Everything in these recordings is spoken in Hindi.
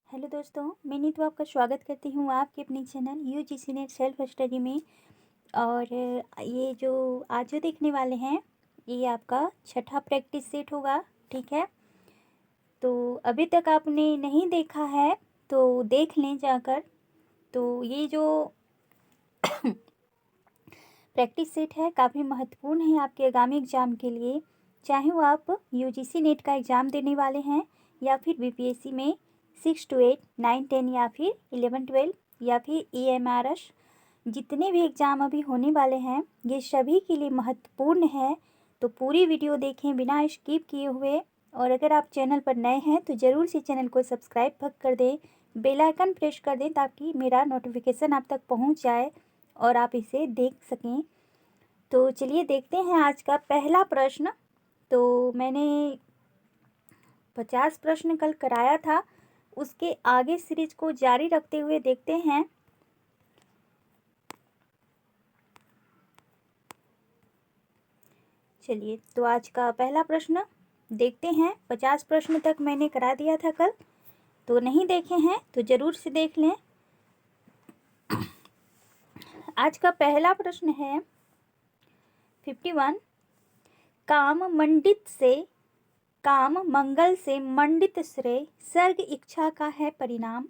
हेलो दोस्तों, मैं नीतू आपका स्वागत करती हूँ आपके अपने channel UGC net self study में। और ये जो आज जो देखने वाले हैं ये आपका छठा प्रैक्टिस सेट होगा। ठीक है, तो अभी तक आपने नहीं देखा है तो देख लें जाकर। तो ये जो प्रैक्टिस सेट है काफ़ी महत्वपूर्ण है आपके आगामी एग्ज़ाम के लिए, चाहे वो आप यूजीसी नेट का एग्ज़ाम देने वाले हैं या फिर बीपीएससी में 6 to 8, 9, 10 या फिर 11, 12 या फिर EMRS। जितने भी एग्ज़ाम अभी होने वाले हैं ये सभी के लिए महत्वपूर्ण है। तो पूरी वीडियो देखें बिना स्किप किए हुए। और अगर आप चैनल पर नए हैं तो ज़रूर से चैनल को सब्सक्राइब कर दें, बेल आइकन प्रेस कर दें ताकि मेरा नोटिफिकेशन आप तक पहुंच जाए और आप इसे देख सकें। तो चलिए देखते हैं आज का पहला प्रश्न। तो मैंने 50 प्रश्न कल कराया था, उसके आगे सीरीज को जारी रखते हुए देखते हैं। चलिए तो आज का पहला प्रश्न देखते हैं। 50 प्रश्न तक मैंने करा दिया था कल, तो नहीं देखे हैं तो ज़रूर से देख लें। आज का पहला प्रश्न है 51। काम मंगल से मंडित श्रेय सर्ग इच्छा का है परिणाम।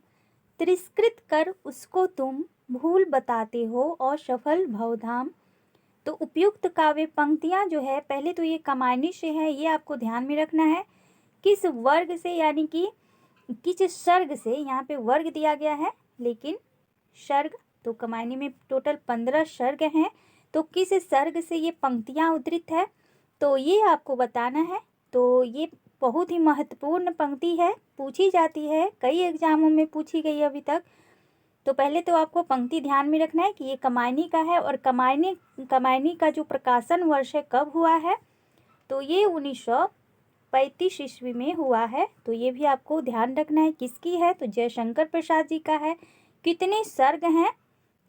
तिरस्कृत कर उसको तुम भूल बताते हो और सफल भवधाम। तो उपयुक्त काव्य पंक्तियां जो है, पहले तो ये कमायनी से है, ये आपको ध्यान में रखना है। किस वर्ग से यानी कि किस सर्ग से, यहाँ पे वर्ग दिया गया है लेकिन सर्ग, तो कमायनी में टोटल 15 सर्ग हैं। तो किस सर्ग से ये पंक्तियां उद्धृत है तो ये आपको बताना है। तो ये बहुत ही महत्वपूर्ण पंक्ति है, पूछी जाती है, कई एग्जामों में पूछी गई अभी तक। तो पहले तो आपको पंक्ति ध्यान में रखना है कि ये कमायनी का है और कमायनी का जो प्रकाशन वर्ष है कब हुआ है तो ये 1935 ईस्वी में हुआ है। तो ये भी आपको ध्यान रखना है। किसकी है तो जयशंकर प्रसाद जी का है। कितने सर्ग हैं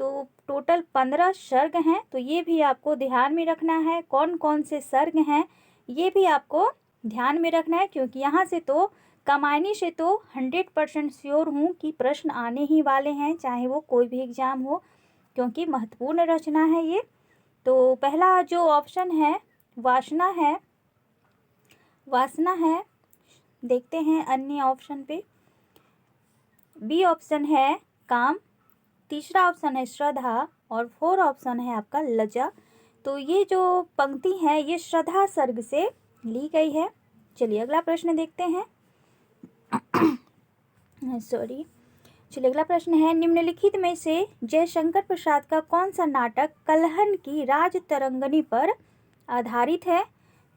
तो टोटल 15 सर्ग हैं। तो ये भी आपको ध्यान में रखना है। कौन कौन से सर्ग हैं ये भी आपको ध्यान में रखना है, क्योंकि यहाँ से तो कमायनी से तो 100% श्योर हूँ कि प्रश्न आने ही वाले हैं, चाहे वो कोई भी एग्ज़ाम हो, क्योंकि महत्वपूर्ण रचना है ये। तो पहला जो ऑप्शन है वासना है। देखते हैं अन्य ऑप्शन पे। बी ऑप्शन है काम, तीसरा ऑप्शन है श्रद्धा और 4 ऑप्शन है आपका लज्जा। तो ये जो पंक्ति है ये श्रद्धा सर्ग से ली गई है। चलिए अगला प्रश्न देखते हैं। चलिए अगला प्रश्न है निम्नलिखित में से जयशंकर प्रसाद का कौन सा नाटक कलहन की राज तरंगनी पर आधारित है।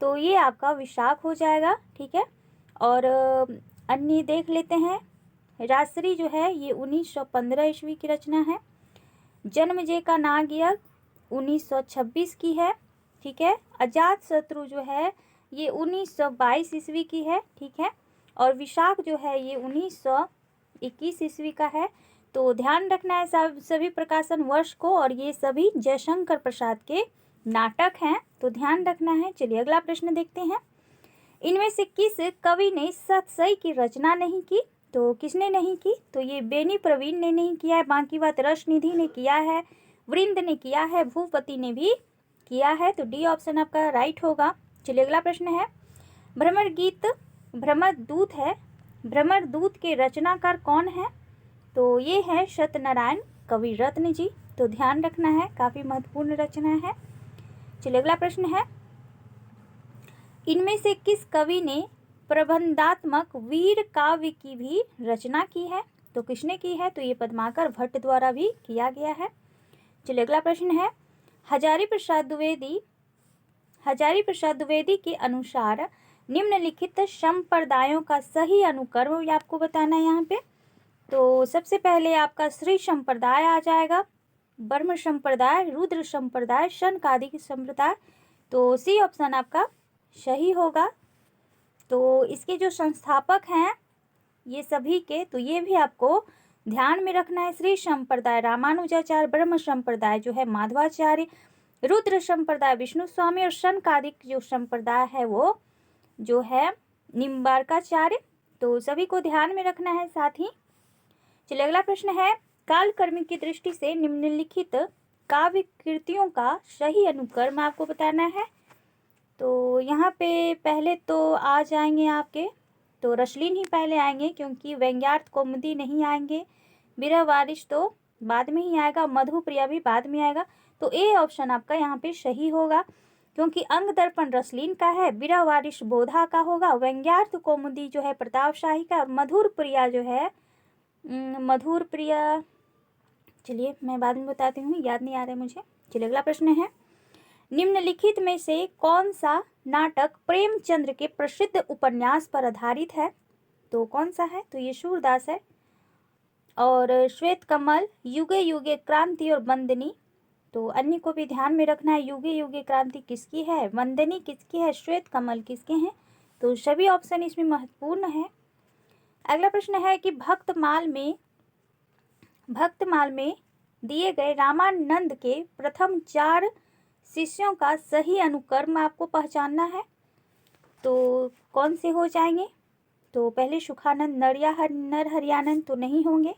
तो ये आपका विशाख हो जाएगा। ठीक है, और अन्य देख लेते हैं। राजश्री जो है ये 1915 ईस्वी की रचना है। जन्मजय का नाग यज्ञ 1926 की है। ठीक है, अजात शत्रु जो है ये 1922 ईस्वी की है। ठीक है, और विशाख जो है ये 1921 ईस्वी का है। तो ध्यान रखना है सभी प्रकाशन वर्ष को, और ये सभी जयशंकर प्रसाद के नाटक हैं, तो ध्यान रखना है। चलिए अगला प्रश्न देखते हैं। इनमें से किस कवि ने सतसई की रचना नहीं की। तो किसने नहीं की तो ये बेनी प्रवीण ने नहीं किया है, बाकी बात रसनिधि ने किया है, वृंद ने किया है, भूपति ने भी किया है। तो डी ऑप्शन आपका राइट होगा। चलिए अगला प्रश्न है भ्रमर दूत है। भ्रमर दूत के रचनाकार कौन है तो ये है सत्यनारायण कवि रत्न जी। तो ध्यान रखना है, काफ़ी महत्वपूर्ण रचना है। चलिए अगला प्रश्न है इनमें से किस कवि ने प्रबंधात्मक वीर काव्य की भी रचना की है। तो किसने की है तो ये पद्माकर भट्ट द्वारा भी किया गया है। चलिए अगला प्रश्न है हजारी प्रसाद द्विवेदी के अनुसार निम्नलिखित संप्रदायों का सही अनुक्रम ये आपको बताना है यहाँ पे। तो सबसे पहले आपका श्री संप्रदाय आ जाएगा, ब्रह्म संप्रदाय, रुद्र संप्रदाय, शनकादिक संप्रदाय। तो सी ऑप्शन आपका सही होगा। तो इसके जो संस्थापक हैं ये सभी के, तो ये भी आपको ध्यान में रखना है। श्री संप्रदाय रामानुजाचार्य, ब्रह्म संप्रदाय जो है माधवाचार्य, रुद्र संप्रदाय विष्णु स्वामी, और शनकादिक जो संप्रदाय है वो जो है निम्बारकाचार्य। तो सभी को ध्यान में रखना है। साथ ही चलिए अगला प्रश्न है, कालक्रम की दृष्टि से निम्नलिखित काव्य कृतियों का सही अनुक्रम आपको बताना है। तो यहाँ पे पहले तो आ जाएंगे आपके, तो रसलीन ही पहले आएंगे क्योंकि व्यंग्यार्थ कौमुदी नहीं आएंगे, विरह वारिश तो बाद में ही आएगा, मधुप्रिया भी बाद में आएगा। तो ए ऑप्शन आपका यहाँ पे सही होगा क्योंकि अंग दर्पण रसलीन का है, विरह वारिश बोधा का होगा, व्यंग्यार्थ कौमुदी जो है प्रताप शाही का, और मधुर प्रिया जो है मधुर प्रिया, चलिए मैं बाद में बताती हूँ, याद नहीं आ रहा है मुझे। चलिए अगला प्रश्न है, निम्नलिखित में से कौन सा नाटक प्रेमचंद्र के प्रसिद्ध उपन्यास पर आधारित है? तो कौन सा है? तो ये सूरदास है। और श्वेत कमल, युगे युगे क्रांति और वंदनी, तो अन्य को भी ध्यान में रखना है, युगे युगे क्रांति किसकी है, वंदनी किसकी है, श्वेत कमल किसके हैं। तो सभी ऑप्शन इसमें महत्वपूर्ण है। अगला प्रश्न है कि भक्तमाल में दिए गए रामानंद के प्रथम 4 शिष्यों का सही अनुक्रम आपको पहचानना है। तो कौन से हो जाएंगे? तो पहले सुखानंद, नरहरियानंद तो नहीं होंगे,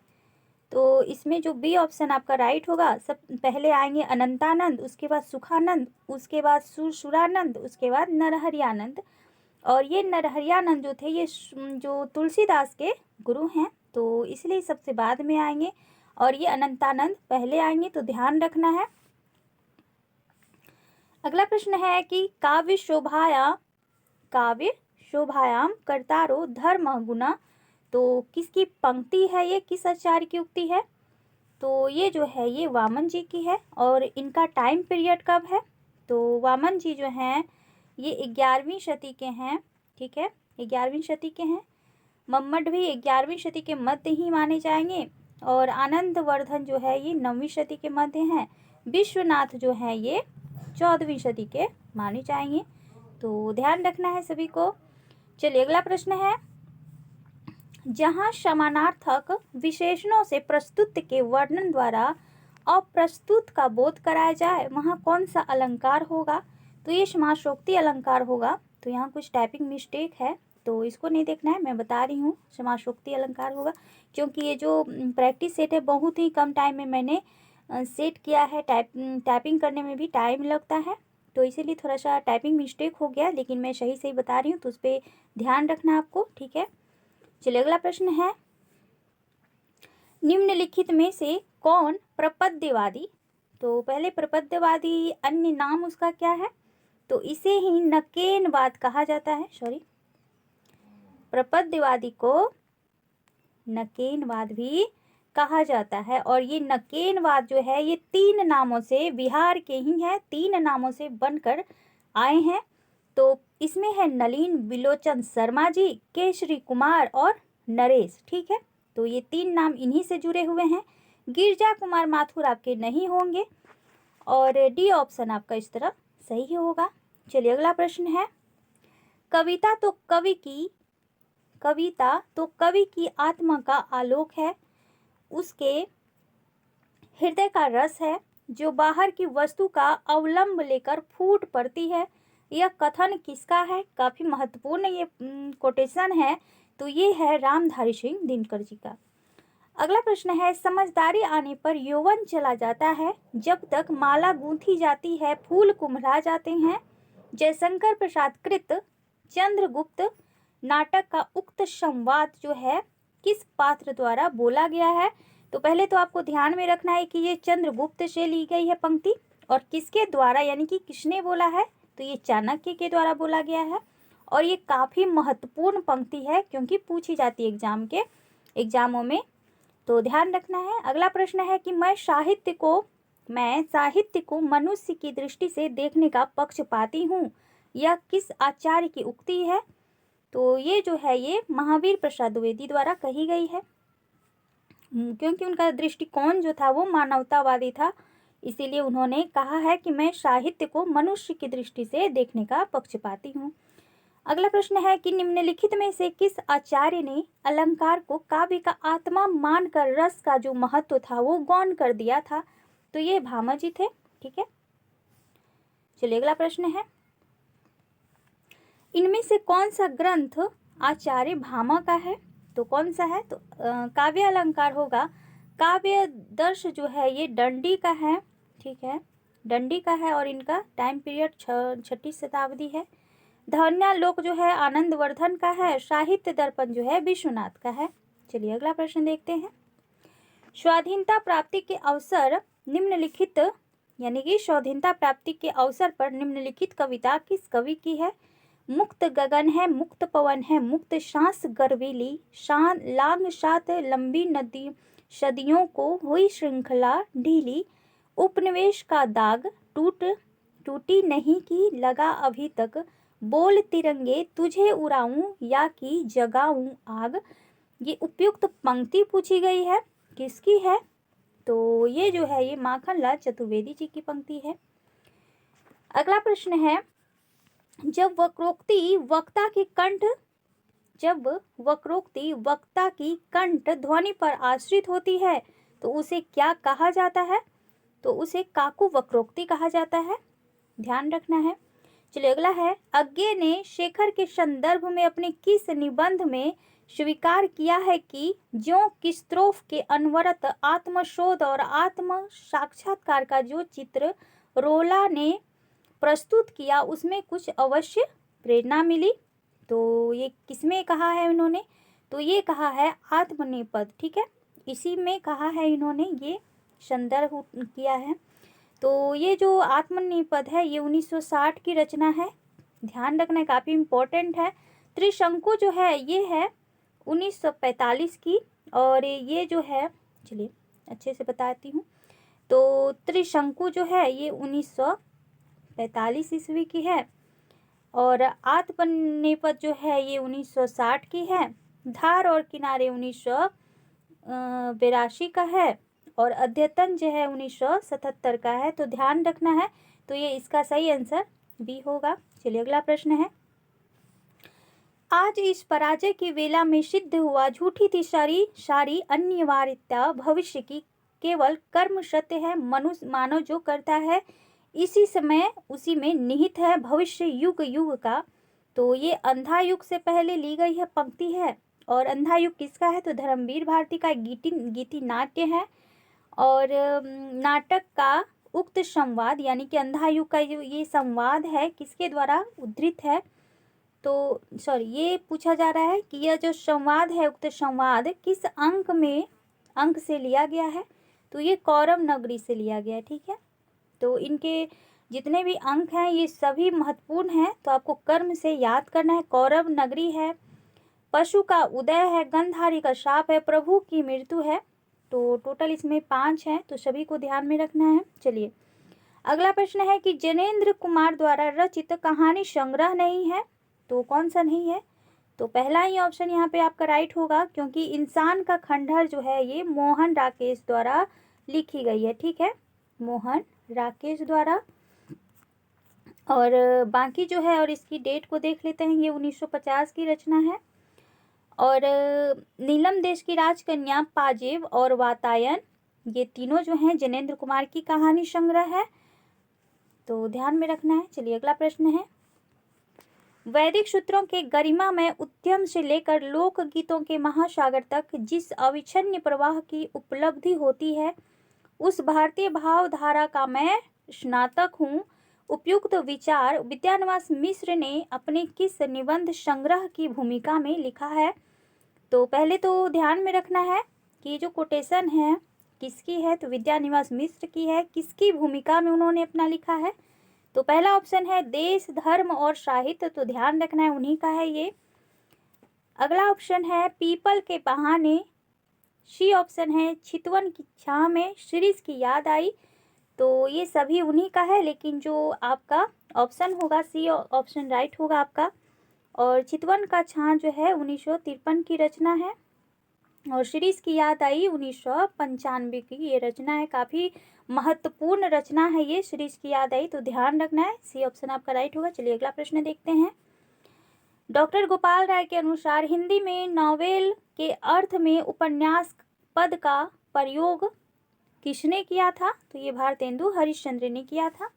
तो इसमें जो बी ऑप्शन आपका राइट होगा। सब पहले आएंगे अनंतानंद, उसके बाद सुखानंद, उसके बाद सुरानंद, उसके बाद नरहरियानंद। और ये नरहरियानंद जो थे ये जो तुलसीदास के गुरु हैं, तो इसलिए सबसे बाद में आएंगे, और ये अनंतानंद पहले आएंगे, तो ध्यान रखना है। अगला प्रश्न है कि काव्य शोभायाम कर्तारो धर्म गुना, तो किसकी पंक्ति है ये, किस आचार्य की उक्ति है? तो ये जो है ये वामन जी की है। और इनका टाइम पीरियड कब है? तो वामन जी जो हैं ये 11वीं शती के हैं, ठीक है, 11वीं शती के हैं। मम्मट भी 11वीं शती के मध्य ही माने जाएंगे, और आनंदवर्धन जो है ये 9वीं शती के मध्य हैं। विश्वनाथ जो है ये 14वीं शती के माने जाएंगे, तो ध्यान रखना है सभी को। चलिए अगला प्रश्न है, जहाँ समानार्थक विशेषणों से प्रस्तुत के वर्णन द्वारा अप्रस्तुत का बोध कराया जाए वहाँ कौन सा अलंकार होगा? तो ये समासोक्ति अलंकार होगा। तो यहाँ कुछ टाइपिंग मिस्टेक है, तो इसको नहीं देखना है, मैं बता रही हूँ समासोक्ति अलंकार होगा, क्योंकि ये जो प्रैक्टिस सेट है बहुत ही कम टाइम में मैंने सेट किया है, टाइपिंग करने में भी टाइम लगता है, तो इसीलिए थोड़ा सा टाइपिंग मिस्टेक हो गया, लेकिन मैं सही सही बता रही हूँ, तो उस पर ध्यान रखना आपको, ठीक है। चलिए अगला प्रश्न है, निम्नलिखित में से कौन प्रपद्यवादी? तो पहले प्रपद्यवादी अन्य नाम उसका क्या है? तो इसे ही नकेनवाद कहा जाता है, प्रपद्यवादी को नकेनवाद भी कहा जाता है। और ये नकेनवाद जो है ये 3 नामों से, बिहार के ही है, 3 नामों से बनकर आए हैं। तो इसमें है नलिन बिलोचन शर्मा जी, केशरी कुमार और नरेश, ठीक है। तो ये 3 नाम इन्हीं से जुड़े हुए हैं। गिरजा कुमार माथुर आपके नहीं होंगे, और डी ऑप्शन आपका इस तरह सही होगा। चलिए अगला प्रश्न है, कविता तो कवि की आत्मा का आलोक है, उसके हृदय का रस है, जो बाहर की वस्तु का अवलंब लेकर फूट पड़ती है। यह कथन किसका है? काफी महत्वपूर्ण ये कोटेशन है, तो ये है रामधारी सिंह दिनकर जी का। अगला प्रश्न है, समझदारी आने पर यौवन चला जाता है, जब तक माला गूंथी जाती है फूल कुम्हला जाते हैं। जयशंकर प्रसाद कृत चंद्रगुप्त नाटक का उक्त संवाद जो है किस पात्र द्वारा बोला गया है? तो पहले तो आपको ध्यान में रखना है कि ये चंद्रगुप्त से ली गई है पंक्ति, और किसके द्वारा यानी कि किसने बोला है? तो ये चाणक्य के द्वारा बोला गया है, और ये काफी महत्वपूर्ण पंक्ति है क्योंकि पूछी जाती है एग्जामों में, तो ध्यान रखना है। अगला प्रश्न है कि मैं साहित्य को मनुष्य की दृष्टि से देखने का पक्षपाती हूँ, यह किस आचार्य की उक्ति है? तो ये जो है ये महावीर प्रसाद द्विवेदी द्वारा कही गई है, क्योंकि उनका दृष्टिकोण जो था वो मानवतावादी था, इसीलिए उन्होंने कहा है कि मैं साहित्य को मनुष्य की दृष्टि से देखने का पक्षपाती हूँ। अगला प्रश्न है कि निम्नलिखित में से किस आचार्य ने अलंकार को काव्य का आत्मा मानकर रस का जो महत्व था वो गौण कर दिया था? तो ये भामा जी थे, ठीक है। चलिए अगला प्रश्न है, इनमें से कौन सा ग्रंथ आचार्य भामा का है? तो कौन सा है? तो काव्य अलंकार होगा। काव्य दर्श जो है ये दंडी का है, ठीक है, दंडी का है और इनका टाइम पीरियड 6वीं शताब्दी है। ध्वन्यालोक जो है आनंदवर्धन का है। साहित्य दर्पण जो है विश्वनाथ का है। चलिए अगला प्रश्न देखते हैं। स्वाधीनता प्राप्ति के अवसर निम्नलिखित यानी कि स्वाधीनता प्राप्ति के अवसर पर निम्नलिखित कविता किस कवि की है? मुक्त गगन है, मुक्त पवन है, मुक्त सांस गर्वीली, शान लांग सात लंबी नदी सदियों को हुई श्रृंखला ढीली, उपनिवेश का दाग टूटी नहीं की लगा अभी तक, बोल तिरंगे तुझे उड़ाऊं या कि जगाऊं आग। ये उपयुक्त पंक्ति पूछी गई है, किसकी है? तो ये जो है ये माखनलाल चतुर्वेदी जी की पंक्ति है। अगला प्रश्न है, जब वक्रोक्ति वक्ता की कंठ ध्वनि पर आश्रित होती है तो उसे क्या कहा जाता है? तो उसे काकु वक्रोक्ति कहा जाता है, ध्यान रखना है। चलिए अगला है, अज्ञे ने शेखर के संदर्भ में अपने किस निबंध में स्वीकार किया है कि ज्यों किस्त्रोफ के अनवरत आत्मशोध और आत्म साक्षात्कार का जो चित्र रोला ने प्रस्तुत किया उसमें कुछ अवश्य प्रेरणा मिली। तो ये किसमें कहा है इन्होंने? तो ये कहा है आत्मनेपद, ठीक है, इसी में कहा है इन्होंने, ये संदर्भ किया है। तो ये जो आत्मनेपद है ये 1960 की रचना है, ध्यान रखना, काफ़ी इम्पोर्टेंट है। त्रिशंकु जो है ये है 1945 की, और ये जो है, चलिए अच्छे से बताती हूँ। तो त्रिशंकु जो है ये 1945 ईस्वी की है, और आत्मनेपद जो है ये 1960 की है। धार और किनारे 1982 का है, और अद्यतन जो है 1977 का है। तो ध्यान रखना है, तो ये इसका सही आंसर बी होगा। चलिए अगला प्रश्न है, आज इस पराजय की वेला में सिद्ध हुआ झूठी थी सारी अनिवार्यता भविष्य की, केवल कर्म सत्य है, मनुष्य मानव जो करता है इसी समय उसी में निहित है भविष्य युग युग का। तो ये अंधा युग से पहले ली गई है पंक्ति है, और अंधा युग किसका है? तो धर्मवीर भारती का गीति नाट्य है, और नाटक का उक्त संवाद यानी कि अंधा युग का जो ये संवाद है किसके द्वारा उद्धृत है? तो सॉरी, ये पूछा जा रहा है कि यह जो संवाद है उक्त संवाद किस अंक से लिया गया है? तो ये कौरव नगरी से लिया गया है, ठीक है। तो इनके जितने भी अंक हैं ये सभी महत्वपूर्ण हैं, तो आपको कर्म से याद करना है। कौरव नगरी है, पशु का उदय है, गंधारी का शाप है, प्रभु की मृत्यु है। तो टोटल इसमें 5 हैं, तो सभी को ध्यान में रखना है। चलिए अगला प्रश्न है कि जनेंद्र कुमार द्वारा रचित कहानी संग्रह नहीं है, तो कौन सा नहीं है? तो पहला ही ऑप्शन यहाँ पे आपका राइट होगा, क्योंकि इंसान का खंडहर जो है ये मोहन राकेश द्वारा लिखी गई है, ठीक है, मोहन राकेश द्वारा। और बाकी जो है, और इसकी डेट को देख लेते हैं, ये 1950 की रचना है। और नीलम देश की राजकन्या, पाजेब और वातायन, ये तीनों जो हैं जनेंद्र कुमार की कहानी संग्रह है, तो ध्यान में रखना है। चलिए अगला प्रश्न है, वैदिक सूत्रों के गरिमा में उद्यम से लेकर लोकगीतों के महासागर तक जिस अविच्छिन्न प्रवाह की उपलब्धि होती है उस भारतीय भावधारा का मैं स्नातक हूँ। उपयुक्त विचार विद्यानिवास मिश्र ने अपने किस निबंध संग्रह की भूमिका में लिखा है? तो पहले तो ध्यान में रखना है कि जो कोटेशन है किसकी है? तो विद्यानिवास मिश्र की है। किसकी भूमिका में उन्होंने अपना लिखा है? तो पहला ऑप्शन है देश धर्म और साहित्य, तो ध्यान रखना है उन्हीं का है ये। अगला ऑप्शन है पीपल के बहाने, सी ऑप्शन है चितवन की छाह में शिरीष की याद आई, तो ये सभी उन्हीं का है, लेकिन जो आपका ऑप्शन होगा सी ऑप्शन राइट होगा आपका। और चितवन का छाह जो है 1953 की रचना है, और शिरीष की याद आई 1995 की ये रचना है। काफ़ी महत्वपूर्ण रचना है ये शिरीष की याद आई, तो ध्यान रखना है, सी ऑप्शन आपका राइट होगा। चलिए अगला प्रश्न देखते हैं। डॉक्टर गोपाल राय के अनुसार हिंदी में नॉवेल के अर्थ में उपन्यास पद का प्रयोग किसने किया था? तो ये भारतेंदु हरिश्चंद्र ने किया था,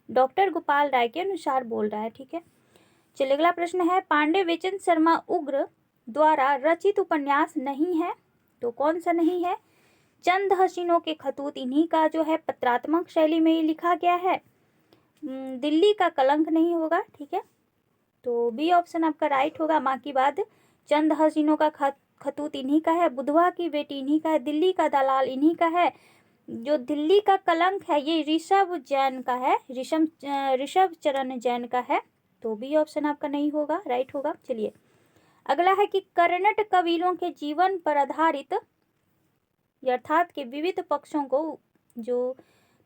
डॉक्टर गोपाल राय के अनुसार बोल रहा है, ठीक है। चलिए अगला प्रश्न है, पांडे वेचन शर्मा उग्र द्वारा रचित उपन्यास नहीं है, तो कौन सा नहीं है? चंद हसीनों के खतूत, इन्हीं का जो है पत्रात्मक शैली में ये लिखा गया है। दिल्ली का कलंक नहीं होगा, ठीक है, तो बी ऑप्शन आपका राइट होगा। माँ की बात, चंद हसीनों का खतूत इन्हीं का है, बुधवा की बेटी इन्हीं का है, दिल्ली का दलाल इन्हीं का है, जो दिल्ली का कलंक है ये ऋषभ जैन का है, ऋषभ चरण जैन का है, तो बी ऑप्शन आपका नहीं होगा, राइट होगा। चलिए अगला है कि कर्नाटक कबीलों के जीवन पर आधारित, अर्थात के विविध पक्षों को, जो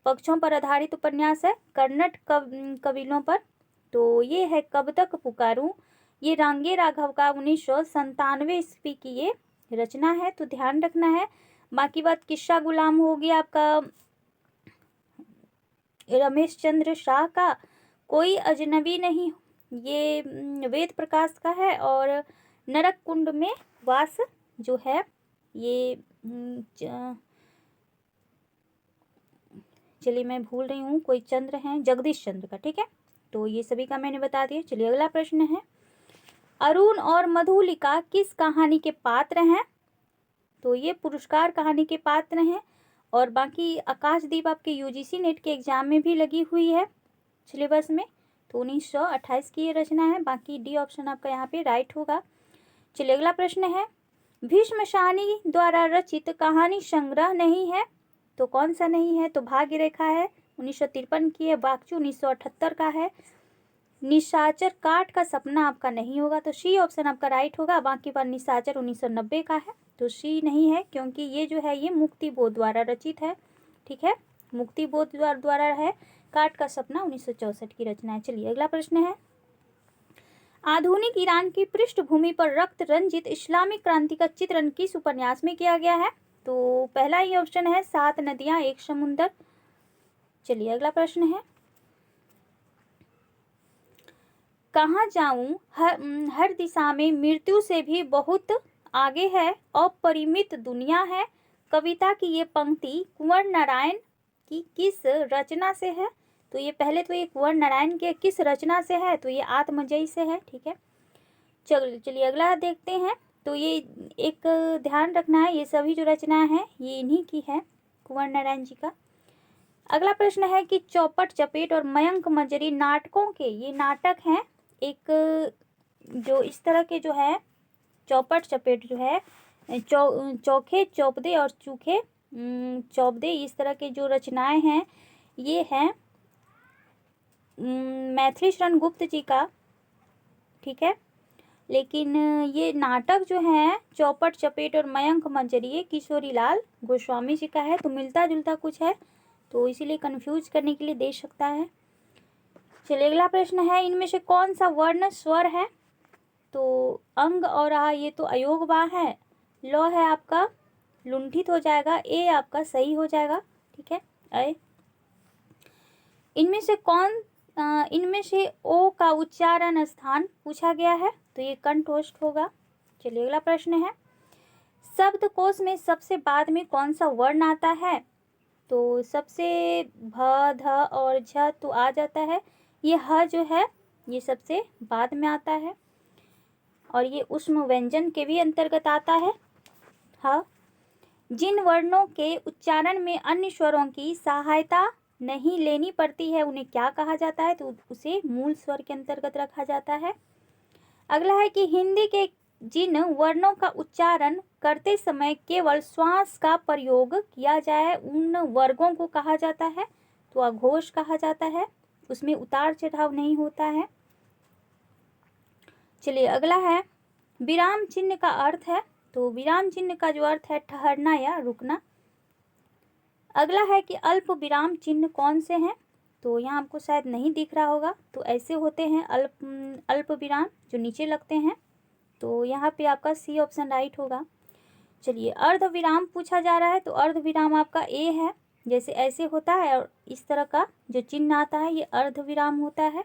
पक्षों पर आधारित उपन्यास है कर्नाटक कबीलों पर, तो ये है कब तक पुकारूं। ये रांगे राघव का 1997 ईस्वी की ये रचना है, तो ध्यान रखना है। बाकी बात किस्सा गुलाम होगी आपका रमेश चंद्र शाह का, कोई अजनबी नहीं, ये वेद प्रकाश का है, और नरक कुंड में वास जो है ये चलिए मैं भूल रही हूँ, कोई चंद्र हैं, जगदीश चंद्र का, ठीक है, तो ये सभी का मैंने बता दिया। चलिए अगला प्रश्न है, अरुण और मधुलिका किस कहानी के पात्र हैं? तो ये पुरस्कार कहानी के पात्र हैं, और बाकी आकाशदीप आपके यूजीसी नेट के एग्जाम में भी लगी हुई है सिलेबस में, तो 1928 की ये रचना है। बाकी डी ऑप्शन आपका यहाँ पे राइट होगा। चलिए अगला प्रश्न है, भीष्म शाहनी द्वारा रचित कहानी संग्रह नहीं है, तो कौन सा नहीं है? तो भाग्य रेखा है, 1953 की है, बागचू 1978 का है, निशाचर काट का सपना आपका नहीं होगा, तो सी ऑप्शन आपका राइट होगा। बाकी पर निशाचर 1990 का है, तो सी नहीं है, क्योंकि ये जो है ये मुक्ति बोध द्वारा रचित है, ठीक है, मुक्ति बोध द्वारा है। काट का सपना 1964 की रचना है। चलिए अगला प्रश्न है, आधुनिक ईरान की पृष्ठभूमि पर रक्त रंजित इस्लामिक क्रांति का चित्रण किस उपन्यास में किया गया है? तो पहला ही ऑप्शन है 7 नदियां एक समुंदर। चलिए अगला प्रश्न है, कहाँ जाऊं हर दिशा में मृत्यु से भी बहुत आगे है, अपरिमित दुनिया है। कविता की ये पंक्ति कुंवर नारायण की किस रचना से है? तो ये पहले तो ये कुंवर नारायण के किस रचना से है? तो ये आत्मजयी से है, ठीक है। चलिए अगला देखते हैं। तो ये एक ध्यान रखना है, ये सभी जो रचनाएं हैं ये इन्हीं की है, कुंवर नारायण जी का। अगला प्रश्न है कि चौपट चपेट और मयंक मंजरी नाटकों के, ये नाटक हैं एक, जो इस तरह के जो है चौपट चपेट जो है, चौखे चौपदे और चूखे चौपदे, इस तरह के जो रचनाएं हैं ये हैं मैथिली शरण गुप्त जी का, ठीक है। लेकिन ये नाटक जो है चौपट चपेट और मयंक मंजरी, ये किशोरी लाल गोस्वामी जी का है, तो मिलता जुलता कुछ है, तो इसीलिए कंफ्यूज करने के लिए दे सकता है। चलिए अगला प्रश्न है, इनमें से कौन सा वर्ण स्वर है? तो अंग और आ, ये तो अयोगवा है, लौ है आपका लुंठित हो जाएगा, ए आपका सही हो जाएगा, ठीक है, अय। इनमें से ओ का उच्चारण स्थान पूछा गया है, तो ये कंठोष्ठ होगा। चलिए अगला प्रश्न है, शब्दकोश में सबसे बाद में कौन सा वर्ण आता है? तो सबसे भ ध और झ तो आ जाता है, ये ह जो है ये सबसे बाद में आता है, और ये ऊष्म व्यंजन के भी अंतर्गत आता है ह। जिन वर्णों के उच्चारण में अन्य स्वरों की सहायता नहीं लेनी पड़ती है उन्हें क्या कहा जाता है? तो उसे मूल स्वर के अंतर्गत रखा जाता है। अगला है कि हिंदी के जिन वर्णों का उच्चारण करते समय केवल श्वास का प्रयोग किया जाए उन वर्गों को कहा जाता है? तो अघोष कहा जाता है, उसमें उतार चढ़ाव नहीं होता है। चलिए अगला है, विराम चिन्ह का अर्थ है, तो विराम चिन्ह का जो अर्थ है ठहरना या रुकना। अगला है कि अल्प विराम चिन्ह कौन से हैं? तो यहाँ आपको शायद नहीं दिख रहा होगा, तो ऐसे होते हैं अल्प विराम जो नीचे लगते हैं, तो यहाँ पे आपका सी ऑप्शन राइट होगा। चलिए अर्ध विराम पूछा जा रहा है, तो अर्ध विराम आपका ए है, जैसे ऐसे होता है और इस तरह का जो चिन्ह आता है ये अर्ध विराम होता है।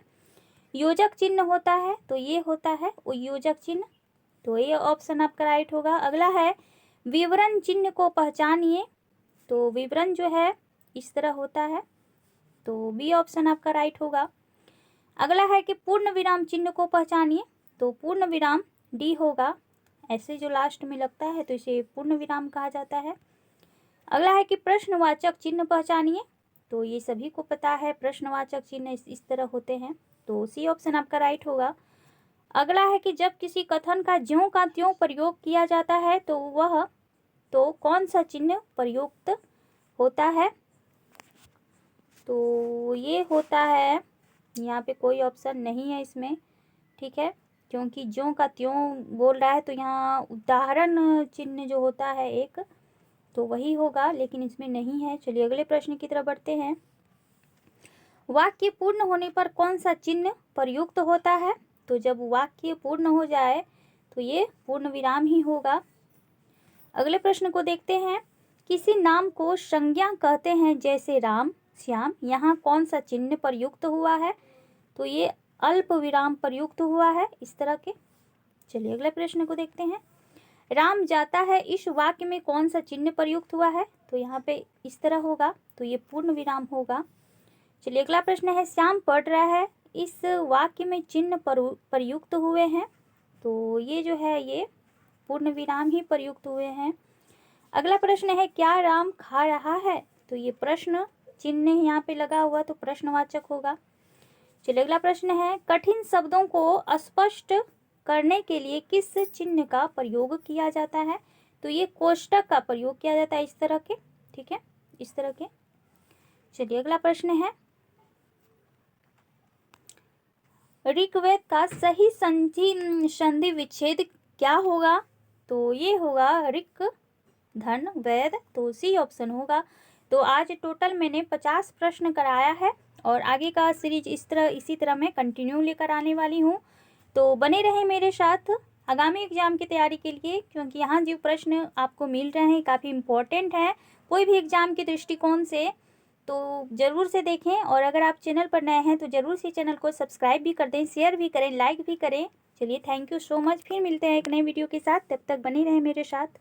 योजक चिन्ह होता है, तो ये होता है वो योजक चिन्ह, तो ये ऑप्शन आपका राइट होगा। अगला है विवरण चिन्ह को पहचानिए, तो विवरण जो है इस तरह होता है, तो बी ऑप्शन आपका राइट होगा। अगला है कि पूर्ण विराम चिन्ह को पहचानिए, तो पूर्ण विराम डी होगा, ऐसे जो लास्ट में लगता है तो इसे पूर्ण विराम कहा जाता है। अगला है कि प्रश्नवाचक चिन्ह पहचानिए। तो ये सभी को पता है, प्रश्नवाचक चिन्ह इस तरह होते हैं, तो सी ऑप्शन आपका राइट होगा। अगला है कि जब किसी कथन का ज्यों का त्यों प्रयोग किया जाता है तो कौन सा चिन्ह प्रयुक्त होता है। तो ये होता है, यहाँ पे कोई ऑप्शन नहीं है इसमें, ठीक है, क्योंकि ज्यों का त्यों बोल रहा है तो यहाँ उदाहरण चिन्ह जो होता है एक, तो वही होगा, लेकिन इसमें नहीं है। चलिए अगले प्रश्न की तरफ बढ़ते हैं। वाक्य पूर्ण होने पर कौन सा चिन्ह प्रयुक्त होता है। तो जब वाक्य पूर्ण हो जाए तो ये पूर्ण विराम ही होगा। अगले प्रश्न को देखते हैं। किसी नाम को संज्ञा कहते हैं जैसे राम, श्याम, यहाँ कौन सा चिन्ह प्रयुक्त हुआ है। तो ये अल्प विराम प्रयुक्त हुआ है इस तरह के। चलिए अगले प्रश्न को देखते हैं। राम जाता है, इस वाक्य में कौन सा चिन्ह प्रयुक्त हुआ है। तो यहाँ पे इस तरह होगा, तो ये पूर्ण विराम होगा। चलिए अगला प्रश्न है। श्याम पढ़ रहा है, इस वाक्य में चिन्ह प्रयुक्त हुए हैं। तो ये जो है ये पूर्ण विराम ही प्रयुक्त हुए हैं। अगला प्रश्न है। क्या राम खा रहा है। तो ये प्रश्न चिन्ह यहाँ पे लगा हुआ तो प्रश्नवाचक होगा। चलिए अगला प्रश्न है। कठिन शब्दों को स्पष्ट करने के लिए किस चिन्ह का प्रयोग किया जाता है। तो ये कोष्टक का प्रयोग किया जाता है इस तरह के, ठीक है, इस तरह के। चलिए अगला प्रश्न है। ऋग्वेद का सही संधि विच्छेद क्या होगा। तो ये होगा ऋक धन वेद, तो सी ऑप्शन होगा। तो आज टोटल मैंने 50 प्रश्न कराया है और आगे का सीरीज इसी तरह मैं कंटिन्यू लेकर आने वाली हूँ। तो बने रहें मेरे साथ आगामी एग्जाम की तैयारी के लिए, क्योंकि यहाँ जो प्रश्न आपको मिल रहे हैं काफ़ी इम्पोर्टेंट हैं कोई भी एग्जाम के दृष्टिकोण से, तो ज़रूर से देखें। और अगर आप चैनल पर नए हैं तो ज़रूर से चैनल को सब्सक्राइब भी कर दें, शेयर भी करें, लाइक भी करें। चलिए थैंक यू सो मच, फिर मिलते हैं एक नए वीडियो के साथ, तब तक बने रहें मेरे साथ।